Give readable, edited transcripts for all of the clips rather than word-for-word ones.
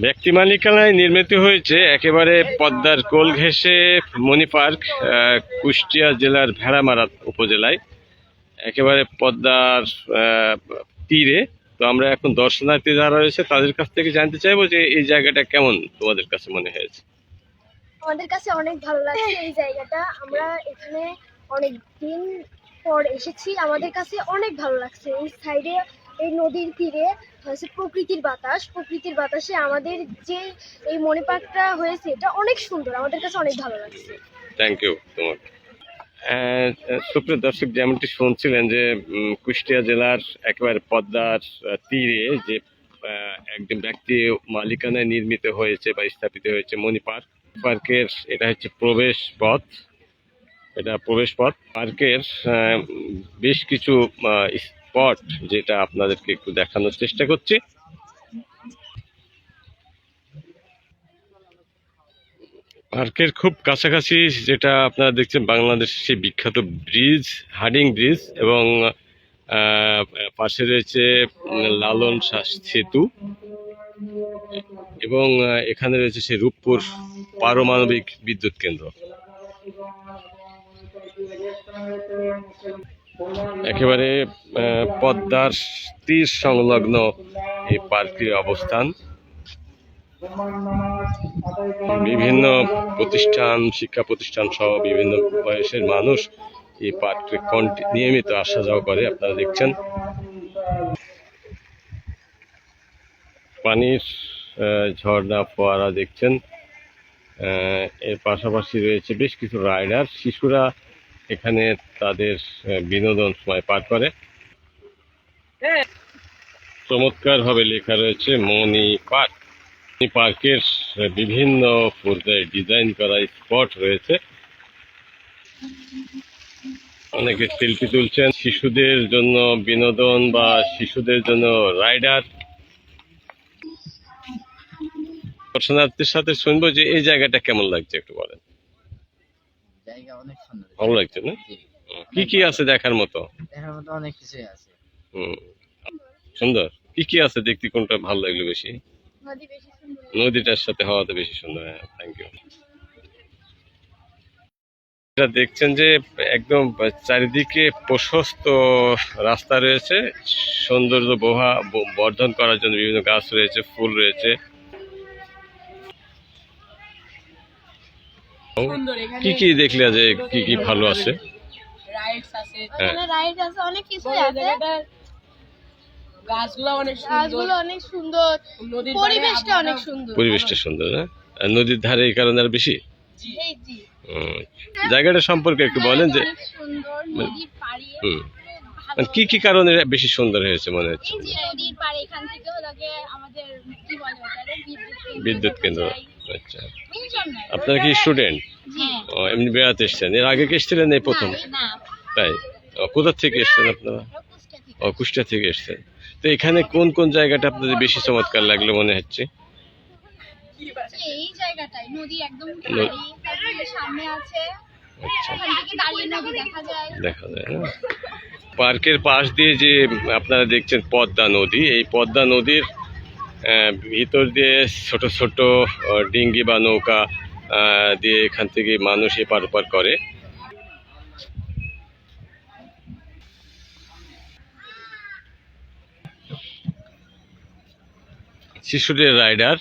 ব্যক্তি মালিকানায় নির্মিত হয়েছে একেবারে পদ্মার কোল ঘেঁষে মণি পার্ক, কুষ্টিয়া জেলার ভেড়ামারা উপজেলায়, একেবারে পদ্মার তীরে। তো আমরা এখন দর্শনার্থী যারা রয়েছে তাদের কাছ থেকে জানতে চাইবো যে এই জায়গাটা কেমন তোমাদের কাছে মনে হয়েছে। আমাদের কাছে অনেক ভালো লাগছে এই জায়গাটা। আমরা এখানে অনেক দিন পর এসেছি, আমাদের কাছে অনেক ভালো লাগছে। এই সাইডে এই নদীর তীরে হচ্ছে প্রকৃতির বাতাসে আমাদের যে এই মণি পার্কটা হয়েছে এটা অনেক সুন্দর, আমাদের কাছে অনেক ভালো লাগছে। থ্যাংক ইউ তোমাকে। সুপ্রিয় দর্শক, যেমনটি শুনছিলেন যে কুষ্টিয়া জেলার একেবারে পদ্মার তীরে যে একজন ব্যক্তি মালিকানায় নির্মিত হয়েছে বা স্থাপিত হয়েছে মণি পার্ক। পার্কের এটা হচ্ছে প্রবেশ পথ। পার্কের বেশ কিছু স্পট যেটা আপনাদেরকে একটু দেখানোর চেষ্টা করছি। পার্কের খুব কাছাকাছি যেটা আপনারা দেখছেন বাংলাদেশের সেই বিখ্যাত ব্রিজ, হার্ডিং ব্রিজ, এবং পাশে রয়েছে লালন সেতু, এবং এখানে রয়েছে সেই রূপপুর পারমাণবিক বিদ্যুৎ কেন্দ্র। একেবারে পদ্মার তীর সংলগ্ন এই পার্কের অবস্থান। বিভিন্ন প্রতিষ্ঠান, শিক্ষা প্রতিষ্ঠান সহ বিভিন্ন বয়সের মানুষ এই পার্কে নিয়মিত আসা যাওয়া করে। আপনারা দেখছেন পানির ঝর্ণা, ফোয়ারা দেখছেন। এর পাশাপাশি রয়েছে বেশ কিছু রাইডার, শিশুরা এখানে তাদের বিনোদন সময় পার করে। চমৎকার ভাবে লেখা রয়েছে মণি পার্ক। পার্কের বিভিন্ন পর্যায়ে ডিজাইন করা স্পট রয়েছে। অনেকে সেলফি তুলছেন, শিশুদের জন্য বিনোদন বা শিশুদের জন্য রাইডার। দর্শনার্থীর সাথে শুনবো যে এই জায়গাটা কেমন লাগছে, একটু বলেন। জায়গা অনেক সুন্দর, ভালো লাগছে না? কি কি আছে দেখার মতো? দেখার মতো অনেক কিছুই আছে। সুন্দর। কি কি আছে দেখতে, কোনটা ভালো লাগলো বেশি? নদী বেশি সুন্দর, নদীটার সাথে হওয়াতে বেশি সুন্দর। হ্যাঁ, থ্যাংক ইউ। এটা দেখছেন যে একদম চারিদিকে প্রশস্ত রাস্তা রয়েছে, সৌন্দর্য বর্ধন করার জন্য বিভিন্ন গাছ রয়েছে, ফুল রয়েছে। কি কি দেখলে যে কি কি ভালো আছে? রাইড আছে, অনেক কিছু আছে। গাছগুলো অনেক সুন্দর, পরিবেশটা অনেক সুন্দর। পরিবেশটা সুন্দর, হ্যাঁ। আর নদীর ধারে এই কারণে আর বেশি। জায়গাটা সম্পর্কে একটু বলেন যে কি কি কারণে বেশি সুন্দর হয়েছে মনে হচ্ছে? বিদ্যুৎ কেন্দ্র। আচ্ছা, আপনারা কি স্টুডেন্ট? এমনি বেড়াতে এসছেন? এর আগে কি এসেছিলেন এই প্রথম? তাই? কোথা থেকে এসছেন আপনারা? কুষ্টিয়া থেকে এসছেন। তো এখানে কোন কোন জায়গাটা আপনাদের বেশি চমৎকার লাগলো মনে হচ্ছে? এই জায়গাটাই নদী একদম সামনে আছে, দেখা যায় না? পার্কের পাশ দিয়ে যে আপনারা দেখছেন পদ্মা নদী, এই পদ্মা নদীর ভিতর দিয়ে ছোট ছোট ডিঙ্গি বা নৌকা দিয়ে এখান থেকে মানুষ এপার ওপার করে। শিশুদের রাইডার,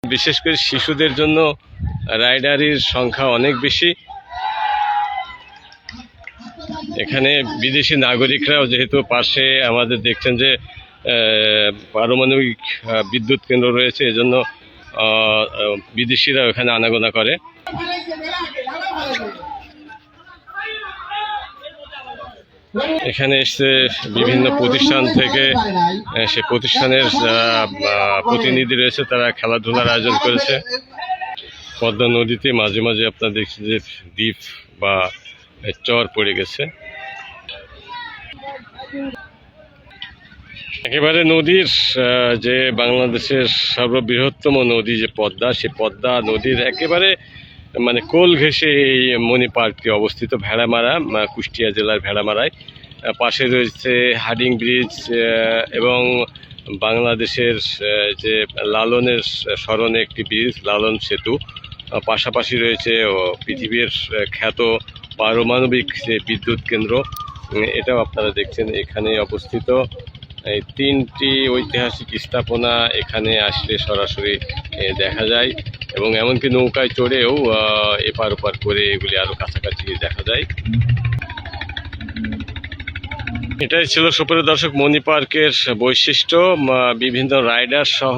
বিশেষ করে শিশুদের জন্য রাইডারের সংখ্যা অনেক বেশি। এখানে বিদেশি নাগরিকরাও যেহেতু পাশে আমাদের দেখছেন যে পারমাণবিক বিদ্যুৎ কেন্দ্র রয়েছে, এজন্য বিদেশিরা এখানে আনাগোনা করে। এখানে এসে বিভিন্ন প্রতিষ্ঠান থেকে সে প্রতিষ্ঠানের যারা প্রতিনিধি রয়েছে তারা খেলাধুলার আয়োজন করেছে। পদ্মা নদীতে মাঝে মাঝে আপনারা দেখছেন যে দ্বীপ বা চর পড়ে গেছে। একেবারে নদীর যে বাংলাদেশের সর্ববৃহত্তম নদী যে পদ্মা, সে পদ্মা নদীর একেবারে মানে কোল ঘেঁষে এই মণি পার্কটি অবস্থিত ভেড়ামারা, কুষ্টিয়া জেলার ভেড়ামারায়। পাশে রয়েছে হার্ডিং ব্রিজ এবং বাংলাদেশের যে লালনের স্মরণে একটি ব্রিজ, লালন সেতু। পাশাপাশি রয়েছে পৃথিবীর খ্যাত পারমাণবিক যে বিদ্যুৎ কেন্দ্র, এটাও আপনারা দেখছেন এখানে অবস্থিত। এই 3টি ঐতিহাসিক স্থাপনা এখানে আসলে সরাসরি দেখা যায়, এবং এমনকি নৌকায় চড়েও এপার ওপার করে এগুলি আরও কাছাকাছি দেখা যায়। এটাই ছিল সুপ্রিয় দর্শক মণি পার্কের বৈশিষ্ট্য। বিভিন্ন রাইডার সহ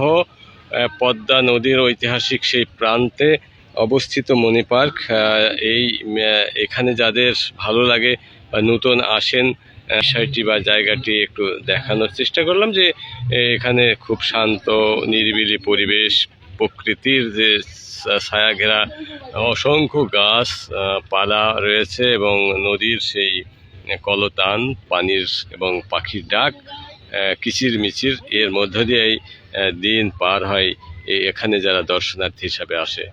পদ্মা নদীর ঐতিহাসিক সেই প্রান্তে অবস্থিত মণি পার্ক। এখানে যাদের ভালো লাগে বা নতুন আসেন, বিষয়টি বা জায়গাটি একটু দেখানোর চেষ্টা করলাম যে এখানে খুব শান্ত নিরিবিলি পরিবেশ, প্রকৃতির যে ছায়া ঘেরা অসংখ্য গাছ পালা রয়েছে, এবং নদীর সেই কলতান, পানির এবং পাখির ডাক, কিচির মিচির, এর মধ্য দিয়েই দিন পার হয় এখানে যারা দর্শনার্থী হিসাবে আসে।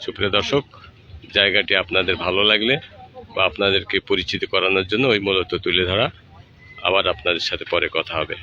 সুপ্রিয় দর্শক, জায়গাটি আপনাদের ভালো লাগলে বা আপনাদেরকে পরিচিত করানোর জন্য ওই মূলত তুলে ধরা। আবার আপনাদের সাথে পরে কথা হবে।